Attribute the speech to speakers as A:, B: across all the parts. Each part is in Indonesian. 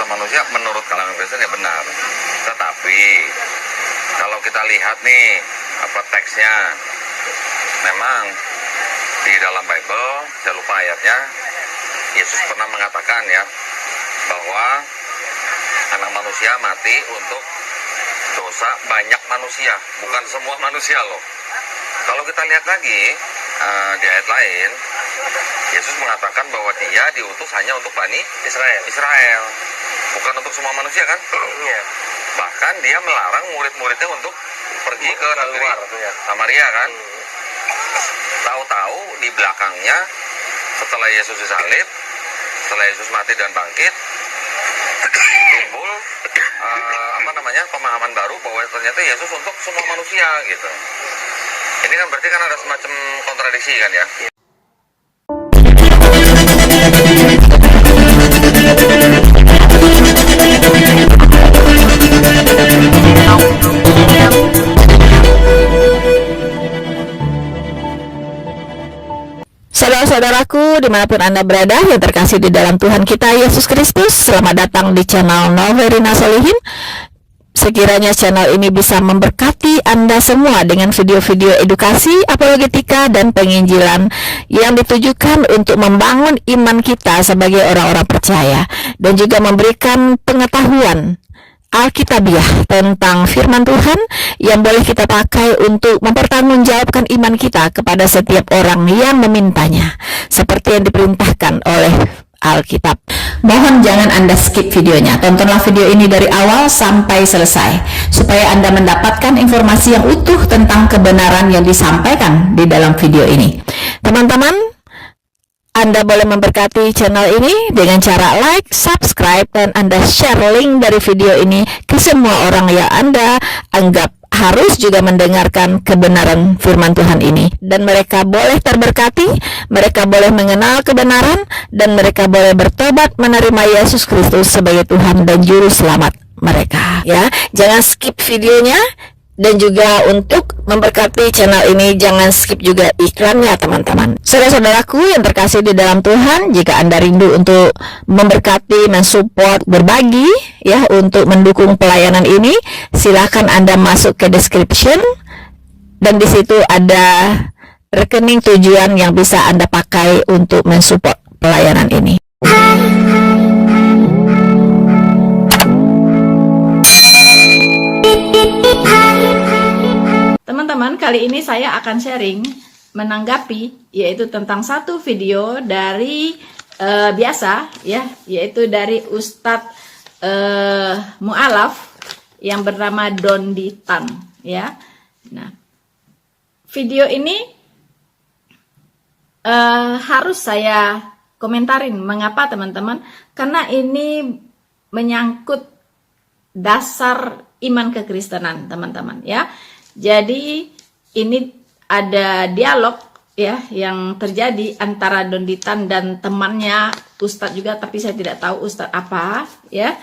A: manusia menurut kalangan Kristen ya benar. Tetapi kalau kita lihat nih teksnya, memang di dalam Bible, saya lupa ayatnya, Yesus pernah mengatakan ya bahwa anak manusia mati untuk dosa banyak manusia, bukan semua manusia loh. Kalau kita lihat lagi di ayat lain, Yesus mengatakan bahwa dia diutus hanya untuk Bani Israel, bukan untuk semua manusia kan? Bahkan dia melarang murid-muridnya untuk pergi ke negeri Samaria kan? Tahu-tahu di belakangnya setelah Yesus disalib, setelah Yesus mati dan bangkit, timbul pemahaman baru bahwa ternyata Yesus untuk semua manusia gitu. Ini kan berarti kan ada semacam kontradiksi kan ya.
B: Saudara-saudaraku dimanapun Anda berada yang terkasih di dalam Tuhan kita Yesus Kristus, selamat datang di channel Noverina Solihin. Sekiranya channel ini bisa memberkati Anda semua dengan video-video edukasi, apologetika, dan penginjilan yang ditujukan untuk membangun iman kita sebagai orang-orang percaya dan juga memberikan pengetahuan Alkitabiah tentang firman Tuhan yang boleh kita pakai untuk mempertanggungjawabkan iman kita kepada setiap orang yang memintanya, seperti yang diperintahkan oleh Alkitab. Mohon jangan Anda skip videonya, tontonlah video ini dari awal sampai selesai supaya Anda mendapatkan informasi yang utuh tentang kebenaran yang disampaikan di dalam video ini. Teman-teman, Anda boleh memberkati channel ini dengan cara like, subscribe, dan Anda share link dari video ini ke semua orang yang Anda anggap harus juga mendengarkan kebenaran firman Tuhan ini. Dan mereka boleh terberkati, mereka boleh mengenal kebenaran, dan mereka boleh bertobat menerima Yesus Kristus sebagai Tuhan dan Juru Selamat mereka. Ya, jangan skip videonya. Dan juga untuk memberkati channel ini, jangan skip juga iklannya teman-teman. Saudara-saudaraku yang terkasih di dalam Tuhan, jika Anda rindu untuk memberkati, mensupport, berbagi ya untuk mendukung pelayanan ini, silakan Anda masuk ke description dan di situ ada rekening tujuan yang bisa Anda pakai untuk mensupport pelayanan ini. Teman-teman, kali ini saya akan sharing menanggapi yaitu tentang satu video dari biasa ya, yaitu dari Ustadz Mu'alaf yang bernama Dondi Tan ya. Nah, video ini harus saya komentarin. Mengapa teman-teman? Karena ini menyangkut dasar iman kekristenan teman-teman ya. Jadi ini ada dialog ya yang terjadi antara Donditan dan temannya Ustadz juga, tapi saya tidak tahu Ustadz apa ya.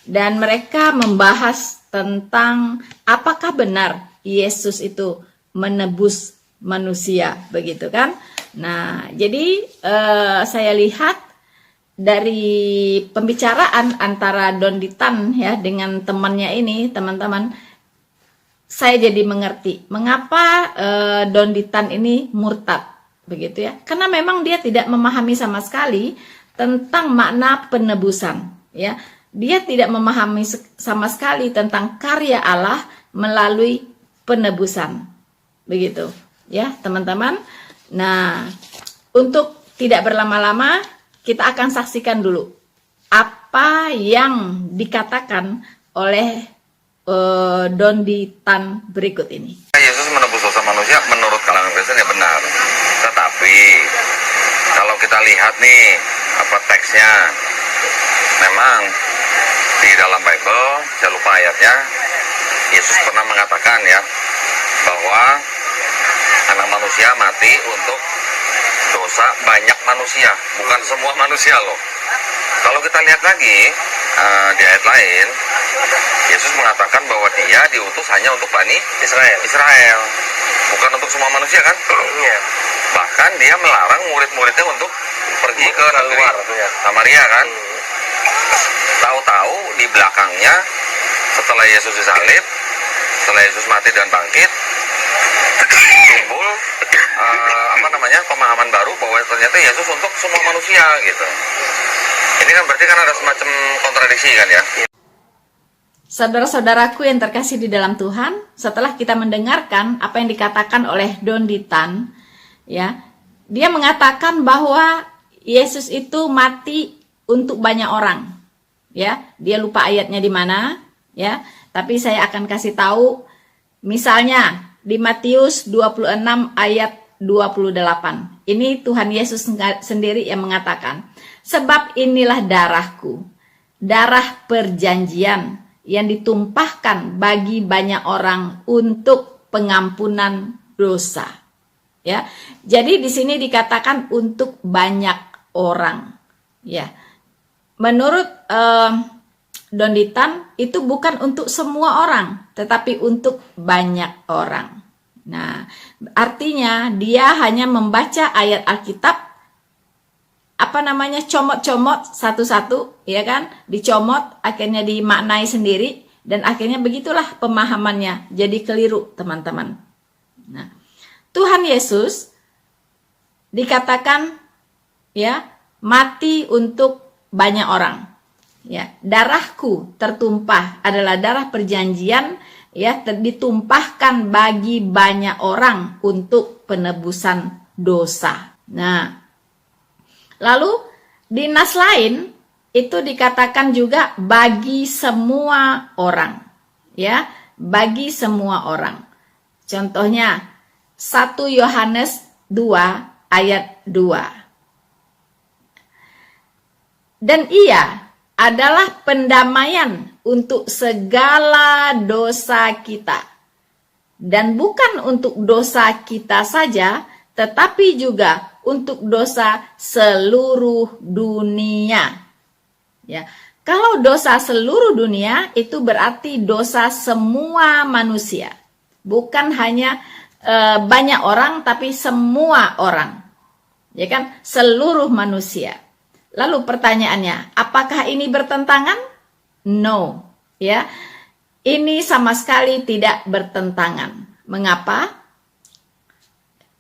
B: Dan mereka membahas tentang apakah benar Yesus itu menebus manusia, begitu kan? Nah, jadi saya lihat dari pembicaraan antara Donditan ya dengan temannya ini, teman-teman, saya jadi mengerti mengapa Donditan ini murtad, begitu ya. Karena memang dia tidak memahami sama sekali tentang makna penebusan, ya. Dia tidak memahami sama sekali tentang karya Allah melalui penebusan, begitu, ya, teman-teman. Nah, untuk tidak berlama-lama, kita akan saksikan dulu apa yang dikatakan oleh Dondi Tan berikut ini.
A: Yesus menebus dosa manusia menurut kalangan Kristen ya benar. Tetapi kalau kita lihat nih teksnya, memang di dalam Bible, saya lupa ayatnya, Yesus pernah mengatakan ya bahwa anak manusia mati untuk dosa banyak manusia, bukan semua manusia loh. Kalau kita lihat lagi di ayat lain, Yesus mengatakan bahwa dia diutus hanya untuk Bani Israel, bukan untuk semua manusia kan? Bahkan dia melarang murid-muridnya untuk pergi ke negeri Samaria kan? tahu-tahu di belakangnya setelah Yesus disalib, setelah Yesus mati dan bangkit, timbul pemahaman baru bahwa ternyata Yesus untuk semua manusia gitu. Ini kan berarti kan ada semacam kontradiksi kan ya.
B: Saudara-saudaraku yang terkasih di dalam Tuhan, setelah kita mendengarkan apa yang dikatakan oleh Don Ditan, ya, dia mengatakan bahwa Yesus itu mati untuk banyak orang, ya. Dia lupa ayatnya di mana, ya. Tapi saya akan kasih tahu, misalnya di Matius 26 ayat 28. Ini Tuhan Yesus sendiri yang mengatakan, sebab inilah darahku, darah perjanjian yang ditumpahkan bagi banyak orang untuk pengampunan dosa. Ya, jadi di sini dikatakan untuk banyak orang. Ya, menurut Don Ditan itu bukan untuk semua orang, tetapi untuk banyak orang. Nah, artinya dia hanya membaca ayat Alkitab, comot-comot satu-satu, ya kan? Dicomot, akhirnya dimaknai sendiri, dan akhirnya begitulah pemahamannya. Jadi keliru, teman-teman. Nah, Tuhan Yesus dikatakan, ya, mati untuk banyak orang. Ya, darahku tertumpah adalah darah perjanjian, ya, ditumpahkan bagi banyak orang untuk penebusan dosa. Nah, lalu di nas lain itu dikatakan juga bagi semua orang, ya, bagi semua orang. Contohnya 1 Yohanes 2 ayat 2. Dan ia adalah pendamaian untuk segala dosa kita. Dan bukan untuk dosa kita saja, tetapi juga untuk dosa seluruh dunia. Ya, kalau dosa seluruh dunia itu berarti dosa semua manusia. Bukan hanya banyak orang, tapi semua orang. Ya kan? Seluruh manusia. Lalu pertanyaannya, apakah ini bertentangan? No, ya. Ini sama sekali tidak bertentangan. Mengapa?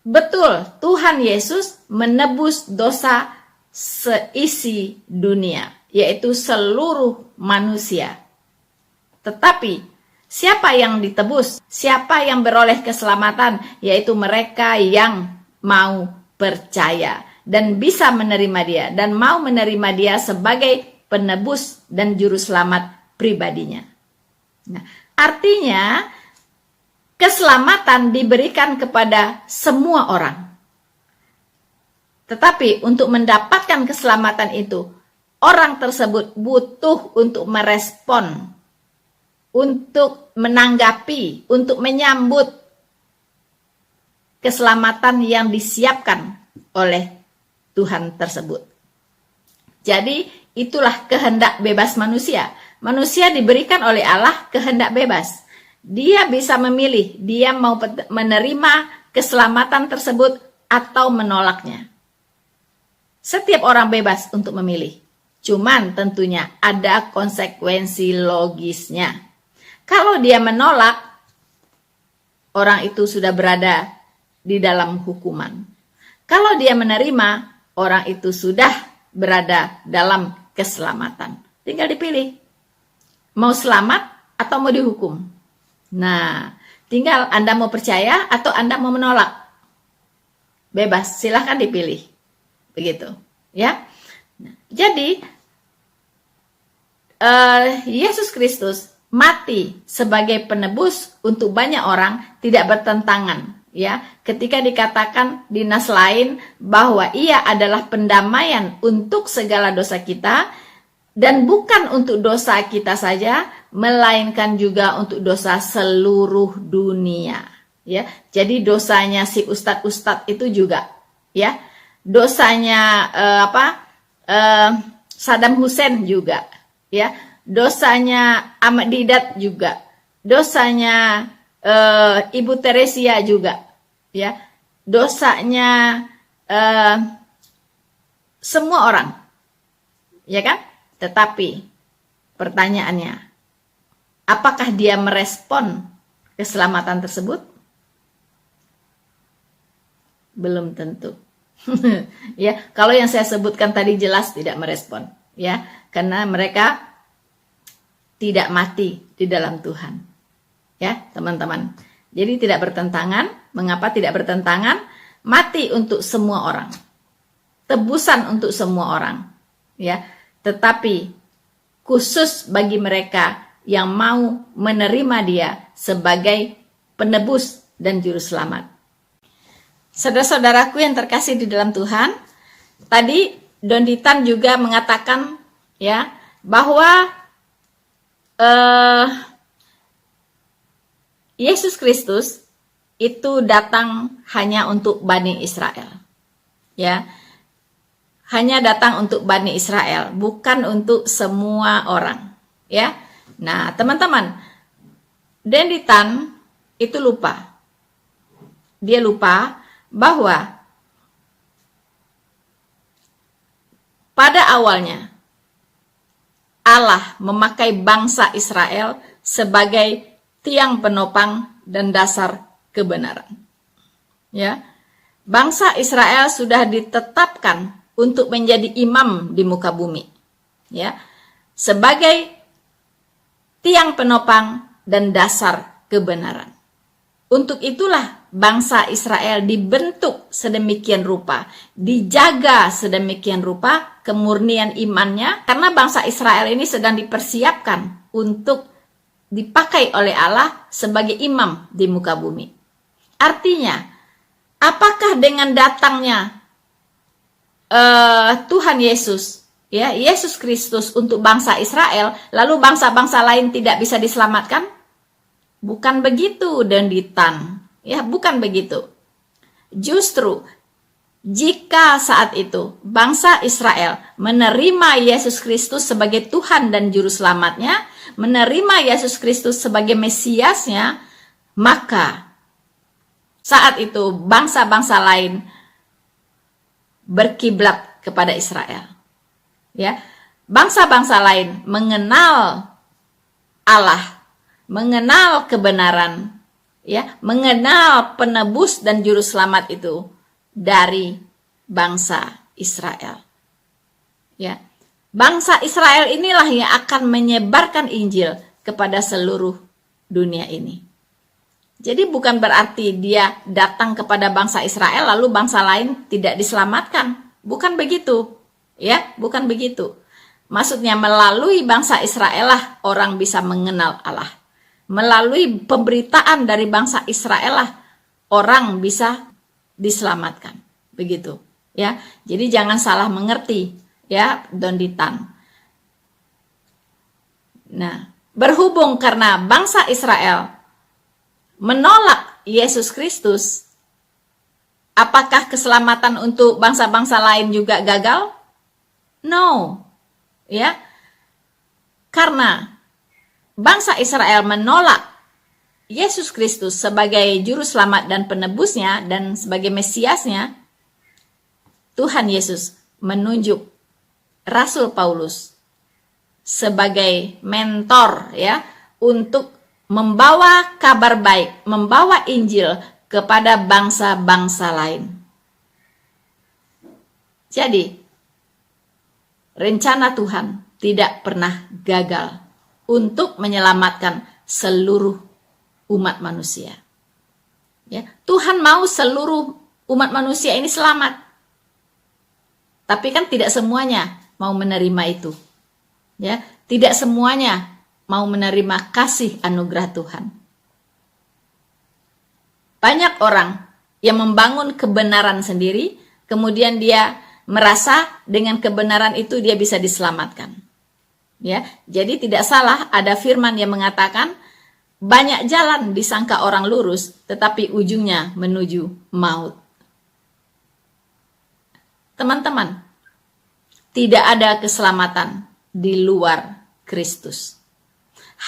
B: Betul, Tuhan Yesus menebus dosa seisi dunia, yaitu seluruh manusia. Tetapi, siapa yang ditebus? Siapa yang beroleh keselamatan? Yaitu mereka yang mau percaya dan bisa menerima dia, dan mau menerima dia sebagai penebus dan juru selamat pribadinya. Nah, artinya keselamatan diberikan kepada semua orang. Tetapi untuk mendapatkan keselamatan itu, orang tersebut butuh untuk merespon, untuk menanggapi, untuk menyambut keselamatan yang disiapkan oleh Tuhan tersebut. Jadi itulah kehendak bebas manusia. Manusia diberikan oleh Allah kehendak bebas. Dia bisa memilih, dia mau menerima keselamatan tersebut atau menolaknya. Setiap orang bebas untuk memilih. Cuman tentunya ada konsekuensi logisnya. Kalau dia menolak, orang itu sudah berada di dalam hukuman. Kalau dia menerima, orang itu sudah berada dalam keselamatan. Tinggal dipilih. Mau selamat atau mau dihukum. Nah, tinggal Anda mau percaya atau Anda mau menolak. Bebas, silahkan dipilih. Begitu, ya. Nah, jadi Yesus Kristus mati sebagai penebus untuk banyak orang tidak bertentangan. Ya, ketika dikatakan di nas lain bahwa ia adalah pendamaian untuk segala dosa kita, dan bukan untuk dosa kita saja, melainkan juga untuk dosa seluruh dunia. Ya, jadi dosanya si ustadz-ustadz itu juga, ya, dosanya Saddam Hussein juga, ya, dosanya Ahmad Didat juga, dosanya Ibu Teresia juga, ya, dosanya semua orang, ya kan? Tetapi Pertanyaannya, apakah dia merespon keselamatan tersebut? Belum tentu. Ya, kalau yang saya sebutkan tadi jelas tidak merespon, ya, karena mereka tidak mati di dalam Tuhan. Ya, teman-teman. Jadi tidak bertentangan. Mengapa tidak bertentangan? Mati untuk semua orang. Tebusan untuk semua orang, ya. Tetapi khusus bagi mereka yang mau menerima dia sebagai penebus dan juru selamat. Saudara-saudaraku yang terkasih di dalam Tuhan, tadi Donditan juga mengatakan, ya, bahwa Yesus Kristus itu datang hanya untuk Bani Israel, ya, hanya datang untuk Bani Israel, bukan untuk semua orang, ya. Nah, teman-teman, Donditan itu lupa, dia lupa bahwa pada awalnya Allah memakai bangsa Israel sebagai tiang penopang dan dasar kebenaran. Ya, bangsa Israel sudah ditetapkan untuk menjadi imam di muka bumi, ya, sebagai tiang penopang dan dasar kebenaran. Untuk itulah bangsa Israel dibentuk sedemikian rupa, dijaga sedemikian rupa kemurnian imannya, karena bangsa Israel ini sedang dipersiapkan untuk dipakai oleh Allah sebagai imam di muka bumi. Artinya, apakah dengan datangnya Tuhan Yesus, ya, Yesus Kristus untuk bangsa Israel, lalu bangsa-bangsa lain tidak bisa diselamatkan? Bukan begitu, Donditan. Ya, bukan begitu. Justru jika saat itu bangsa Israel menerima Yesus Kristus sebagai Tuhan dan Juru Selamatnya, menerima Yesus Kristus sebagai Mesiasnya, maka saat itu bangsa-bangsa lain berkiblat kepada Israel. Ya, bangsa-bangsa lain mengenal Allah, mengenal kebenaran, ya, mengenal penebus dan juru selamat itu dari bangsa Israel. Ya, bangsa Israel inilah yang akan menyebarkan Injil kepada seluruh dunia ini. Jadi bukan berarti dia datang kepada bangsa Israel lalu bangsa lain tidak diselamatkan. Bukan begitu. Ya, bukan begitu. Maksudnya melalui bangsa Israel lah orang bisa mengenal Allah. Melalui pemberitaan dari bangsa Israel lah orang bisa diselamatkan. Begitu, ya. Jadi jangan salah mengerti, ya, Donditan. Nah, berhubung karena bangsa Israel menolak Yesus Kristus, apakah keselamatan untuk bangsa-bangsa lain juga gagal? No. Ya. Karena bangsa Israel menolak Yesus Kristus sebagai juru selamat dan penebusnya dan sebagai Mesiasnya, Tuhan Yesus menunjuk Rasul Paulus sebagai mentor, ya, untuk membawa kabar baik, membawa Injil kepada bangsa-bangsa lain. Jadi, rencana Tuhan tidak pernah gagal untuk menyelamatkan seluruh umat manusia. Ya, Tuhan mau seluruh umat manusia ini selamat. Tapi kan tidak semuanya mau menerima itu. Ya, tidak semuanya mau menerima kasih anugerah Tuhan. Banyak orang yang membangun kebenaran sendiri, kemudian dia merasa dengan kebenaran itu dia bisa diselamatkan. Ya, jadi tidak salah ada firman yang mengatakan banyak jalan disangka orang lurus, tetapi ujungnya menuju maut. Teman-teman, tidak ada keselamatan di luar Kristus.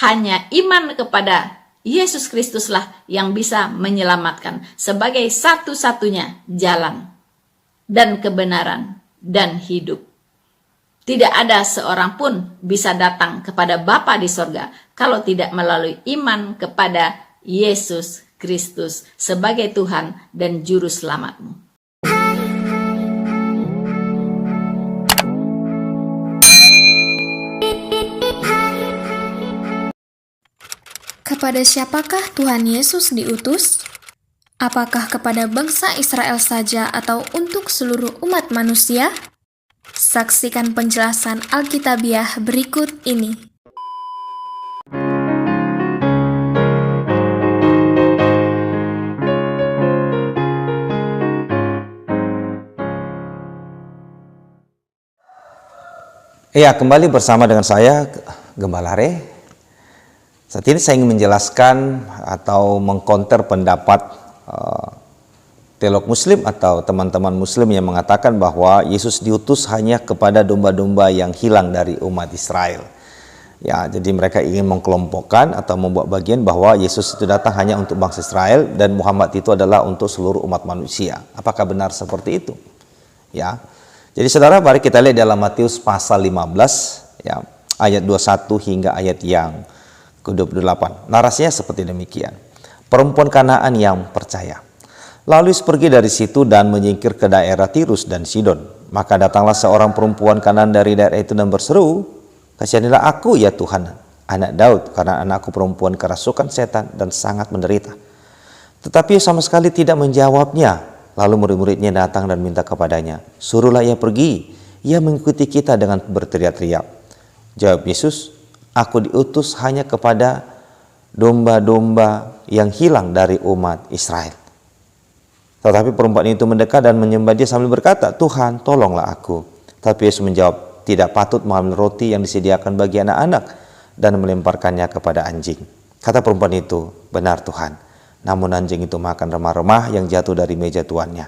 B: Hanya iman kepada Yesus Kristuslah yang bisa menyelamatkan sebagai satu-satunya jalan dan kebenaran dan hidup.
C: Tidak ada seorang pun bisa datang kepada Bapa di sorga kalau tidak melalui iman kepada Yesus Kristus sebagai Tuhan dan Juru Selamatmu.
D: Kepada siapakah Tuhan Yesus diutus? Apakah kepada bangsa Israel saja atau untuk seluruh umat manusia? Saksikan penjelasan Alkitabiah berikut ini.
E: Ya, kembali bersama dengan saya, Gembala Re. Saat ini saya ingin menjelaskan atau mengkonter pendapat teolog muslim atau teman-teman muslim yang mengatakan bahwa Yesus diutus hanya kepada domba-domba yang hilang dari umat Israel. Ya, jadi mereka ingin mengkelompokkan atau membuat bagian bahwa Yesus itu datang hanya untuk bangsa Israel dan Muhammad itu adalah untuk seluruh umat manusia. Apakah benar seperti itu? Ya. Jadi saudara, mari kita lihat dalam Matius pasal 15 ya, ayat 21 hingga ayat yang ke-28. Narasinya seperti demikian. Perempuan Kanaan yang percaya. Lalu Yesus pergi dari situ dan menyingkir ke daerah Tirus dan Sidon. Maka datanglah seorang perempuan Kanaan dari daerah itu dan berseru, "Kasihanilah aku ya Tuhan, anak Daud, karena anakku perempuan kerasukan setan dan sangat menderita." Tetapi sama sekali tidak menjawabnya. Lalu murid-muridnya datang dan minta kepadanya, "Suruhlah ia pergi, ia mengikuti kita," dengan berteriak-teriak. Jawab Yesus, "Aku diutus hanya kepada domba-domba yang hilang dari umat Israel." Tetapi perempuan itu mendekat dan menyembah Dia sambil berkata, "Tuhan, tolonglah aku." Tapi Yesus menjawab, "Tidak patut mengambil roti yang disediakan bagi anak-anak dan melemparkannya kepada anjing." Kata perempuan itu, "Benar Tuhan." Namun anjing itu makan remah-remah yang jatuh dari meja tuannya.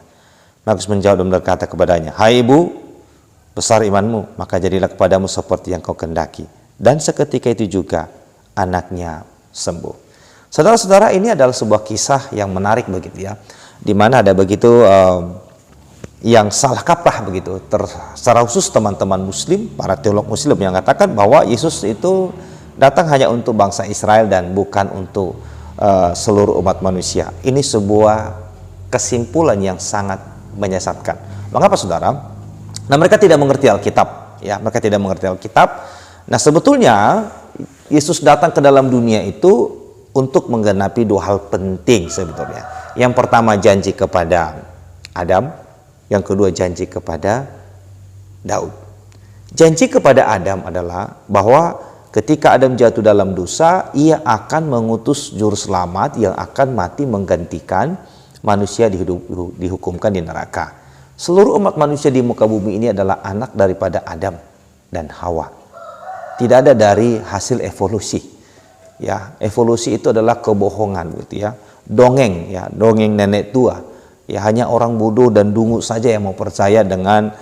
E: Maka Yesus menjawab dan berkata kepadanya, "Hai ibu, besar imanmu, maka jadilah kepadamu seperti yang kau kehendaki." Dan seketika itu juga anaknya sembuh. Saudara-saudara, ini adalah sebuah kisah yang menarik begitu ya, di mana ada begitu yang salah kaprah begitu. Secara khusus teman-teman muslim, para teolog muslim yang mengatakan bahwa Yesus itu datang hanya untuk bangsa Israel dan bukan untuk seluruh umat manusia. Ini sebuah kesimpulan yang sangat menyesatkan. Mengapa saudara? Nah, mereka tidak mengerti Alkitab ya, mereka tidak mengerti Alkitab. Nah, sebetulnya Yesus datang ke dalam dunia itu untuk menggenapi dua hal penting sebetulnya. Yang pertama janji kepada Adam, yang kedua janji kepada Daud. Janji kepada Adam adalah bahwa ketika Adam jatuh dalam dosa, ia akan mengutus juru selamat yang akan mati menggantikan manusia dihukumkan di neraka. Seluruh umat manusia di muka bumi ini adalah anak daripada Adam dan Hawa. Tidak ada dari hasil evolusi. Ya, evolusi itu adalah kebohongan gitu ya. Dongeng ya, dongeng nenek tua. Ya, hanya orang bodoh dan dungu saja yang mau percaya dengan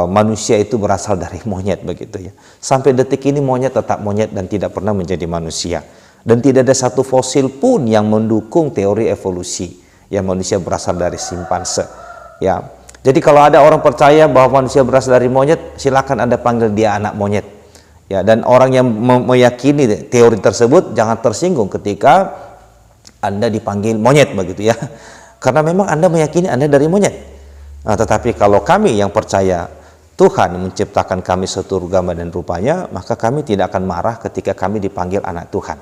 E: manusia itu berasal dari monyet begitu ya. Sampai detik ini monyet tetap monyet dan tidak pernah menjadi manusia. Dan tidak ada satu fosil pun yang mendukung teori evolusi yang manusia berasal dari simpanse. Ya. Jadi kalau ada orang percaya bahwa manusia berasal dari monyet, silakan Anda panggil dia anak monyet. Ya, dan orang yang meyakini teori tersebut jangan tersinggung ketika Anda dipanggil monyet begitu ya. Karena memang Anda meyakini Anda dari monyet. Nah, tetapi kalau kami yang percaya Tuhan menciptakan kami seturut gambar dan rupanya, maka kami tidak akan marah ketika kami dipanggil anak Tuhan.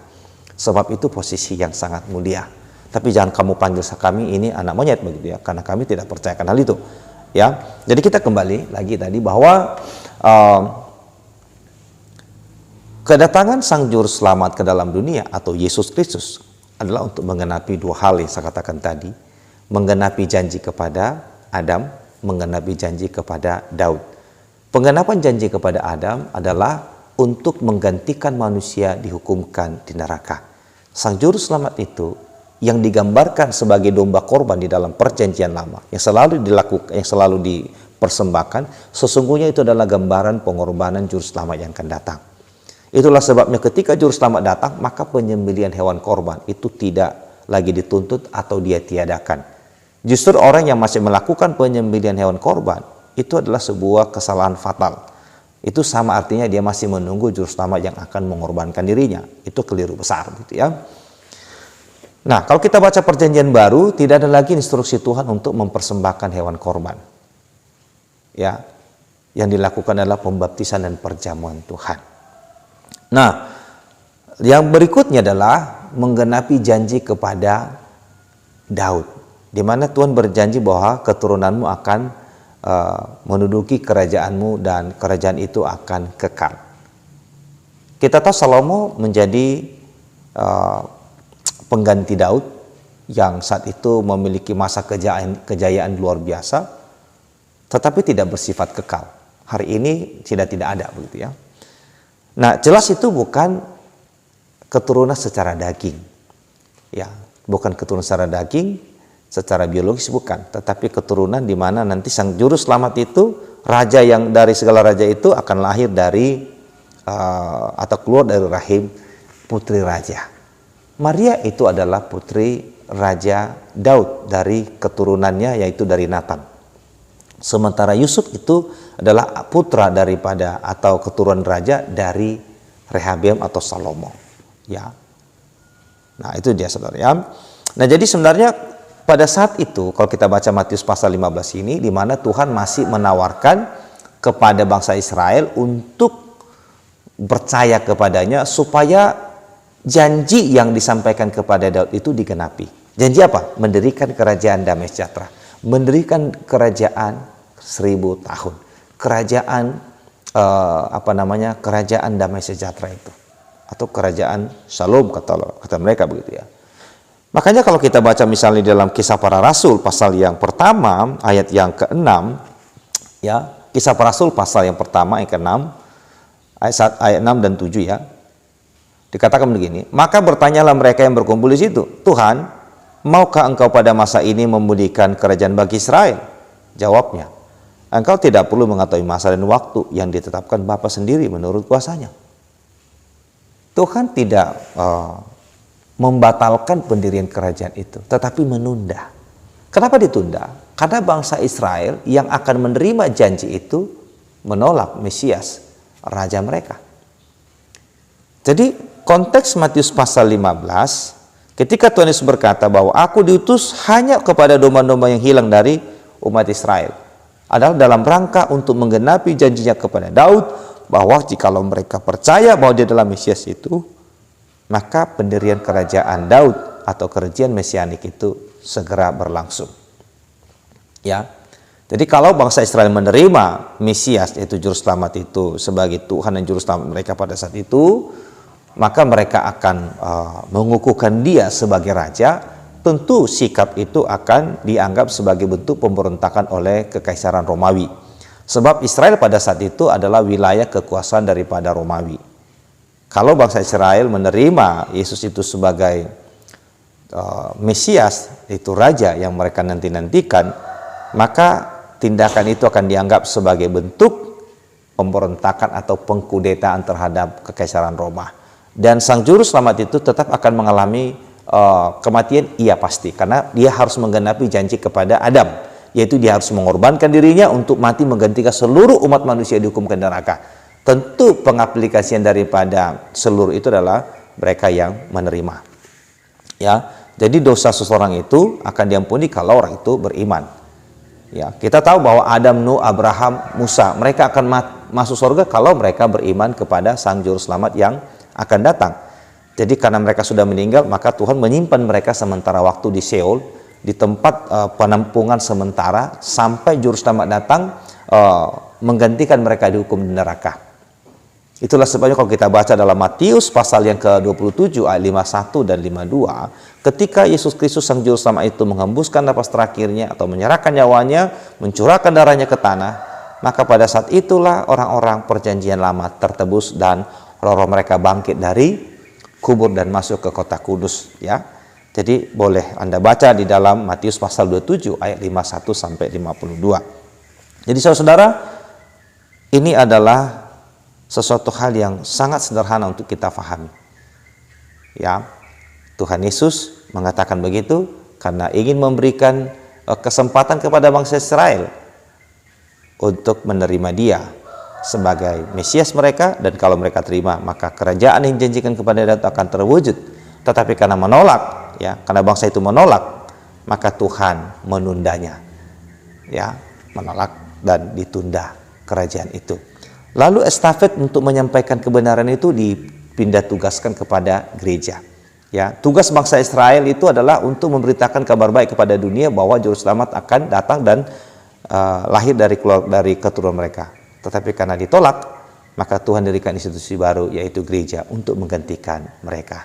E: Sebab itu posisi yang sangat mulia. Tapi jangan kamu panggil kami ini anak monyet begitu ya, karena kami tidak percayakan hal itu. Ya, jadi kita kembali lagi tadi bahwa kedatangan Sang Juru Selamat ke dalam dunia atau Yesus Kristus adalah untuk menggenapi dua hal yang saya katakan tadi, menggenapi janji kepada Adam, menggenapi janji kepada Daud. Penggenapan janji kepada Adam adalah untuk menggantikan manusia dihukumkan di neraka. Sang Juru Selamat itu yang digambarkan sebagai domba korban di dalam perjanjian lama, yang selalu dilakukan, yang selalu dipersembahkan, sesungguhnya itu adalah gambaran pengorbanan Juru Selamat yang akan datang. Itulah sebabnya ketika Juru Selamat datang, maka penyembelihan hewan korban itu tidak lagi dituntut atau dia tiadakan. Justru orang yang masih melakukan penyembelihan hewan korban itu adalah sebuah kesalahan fatal. itu sama artinya dia masih menunggu juru selamat yang akan mengorbankan dirinya. Itu keliru besar gitu ya. Nah, kalau kita baca Perjanjian Baru, tidak ada lagi instruksi Tuhan untuk mempersembahkan hewan korban. Ya, yang dilakukan adalah pembaptisan dan perjamuan Tuhan. Nah, yang berikutnya adalah menggenapi janji kepada Daud, di mana Tuhan berjanji bahwa keturunanmu akan menduduki kerajaanmu dan kerajaan itu akan kekal. Kita tahu Salomo menjadi pengganti Daud yang saat itu memiliki masa kejayaan luar biasa, tetapi tidak bersifat kekal. Hari ini tidak ada begitu ya. Nah, jelas itu bukan keturunan secara daging, ya, bukan keturunan secara daging. Secara biologis bukan, tetapi keturunan di mana nanti sang juru selamat itu, raja yang dari segala raja itu akan lahir dari atau keluar dari rahim putri raja. Maria itu adalah putri Raja Daud dari keturunannya, yaitu dari Nathan. Sementara Yusuf itu adalah putra daripada atau keturunan raja dari Rehabeam atau Salomo. Ya, nah itu dia saudara ya. Nah jadi sebenarnya pada saat itu, kalau kita baca Matius pasal 15 ini, di mana Tuhan masih menawarkan kepada bangsa Israel untuk percaya kepadanya supaya janji yang disampaikan kepada Daud itu digenapi. Janji apa? Mendirikan kerajaan damai sejahtera, mendirikan kerajaan 1000 tahun, kerajaan kerajaan damai sejahtera itu, atau kerajaan Shalom kata mereka begitu ya. Makanya kalau kita baca misalnya dalam Kisah Para Rasul pasal yang pertama ayat yang ke-6 ya, Kisah Para Rasul pasal yang pertama ayat ke-6 ayat 6 dan 7 ya. Dikatakan begini, maka bertanyalah mereka yang berkumpul di situ, Tuhan, maukah engkau pada masa ini memulihkan kerajaan bagi Israel? Jawabnya, engkau tidak perlu mengetahui masa dan waktu yang ditetapkan Bapa sendiri menurut kuasanya. Tuhan tidak membatalkan pendirian kerajaan itu, tetapi menunda. Kenapa ditunda? Karena bangsa Israel yang akan menerima janji itu menolak Mesias, raja mereka. Jadi konteks Matius pasal 15, ketika Tuhan Yesus berkata bahwa aku diutus hanya kepada domba-domba yang hilang dari umat Israel, adalah dalam rangka untuk menggenapi janjinya kepada Daud bahwa jikalau mereka percaya bahwa dia adalah Mesias itu, maka pendirian kerajaan Daud atau kerajaan mesianik itu segera berlangsung. Ya. Jadi kalau bangsa Israel menerima Mesias yaitu juru selamat itu sebagai Tuhan dan juru selamat mereka pada saat itu, maka mereka akan mengukuhkan dia sebagai raja. Tentu sikap itu akan dianggap sebagai bentuk pemberontakan oleh kekaisaran Romawi. Sebab Israel pada saat itu adalah wilayah kekuasaan daripada Romawi. Kalau bangsa Israel menerima Yesus itu sebagai Mesias, itu raja yang mereka nanti-nantikan, maka tindakan itu akan dianggap sebagai bentuk pemberontakan atau pengkudetaan terhadap kekaisaran Roma. Dan sang juru selamat itu tetap akan mengalami kematian, iya pasti, karena dia harus menggenapi janji kepada Adam, yaitu dia harus mengorbankan dirinya untuk mati menggantikan seluruh umat manusia dihukum ke neraka. Tentu pengaplikasian daripada seluruh itu adalah mereka yang menerima. Ya, jadi dosa seseorang itu akan diampuni kalau orang itu beriman. Ya, kita tahu bahwa Adam, Nuh, Abraham, Musa, mereka akan masuk surga kalau mereka beriman kepada Sang Juru Selamat yang akan datang. Jadi karena mereka sudah meninggal, maka Tuhan menyimpan mereka sementara waktu di Seol, di tempat penampungan sementara sampai Juru Selamat datang menggantikan mereka dihukum di neraka. Itulah sebabnya kalau kita baca dalam Matius pasal yang ke-27 ayat 51 dan 52, ketika Yesus Kristus Sang Juru Selamat itu menghembuskan napas terakhirnya atau menyerahkan nyawanya, mencurahkan darahnya ke tanah, maka pada saat itulah orang-orang perjanjian lama tertebus dan roh-roh mereka bangkit dari kubur dan masuk ke kota kudus. Ya, jadi boleh Anda baca di dalam Matius pasal 27 ayat 51 sampai 52. Jadi saudara-saudara, ini adalah sesuatu hal yang sangat sederhana untuk kita pahami. Ya, Tuhan Yesus mengatakan begitu karena ingin memberikan kesempatan kepada bangsa Israel untuk menerima Dia sebagai Mesias mereka, dan kalau mereka terima maka kerajaan yang dijanjikan kepada Daud akan terwujud. Tetapi karena menolak, ya, karena bangsa itu menolak, maka Tuhan menundanya, ya, menolak dan ditunda kerajaan itu. Lalu estafet untuk menyampaikan kebenaran itu dipindah tugaskan kepada gereja. Ya, tugas bangsa Israel itu adalah untuk memberitakan kabar baik kepada dunia bahwa juru selamat akan datang dan lahir dari keturunan mereka. Tetapi karena ditolak, maka Tuhan dirikan institusi baru, yaitu gereja, untuk menggantikan mereka.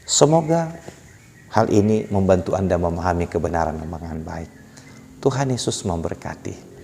E: Semoga hal ini membantu Anda memahami kebenaran dengan baik. Tuhan Yesus memberkati.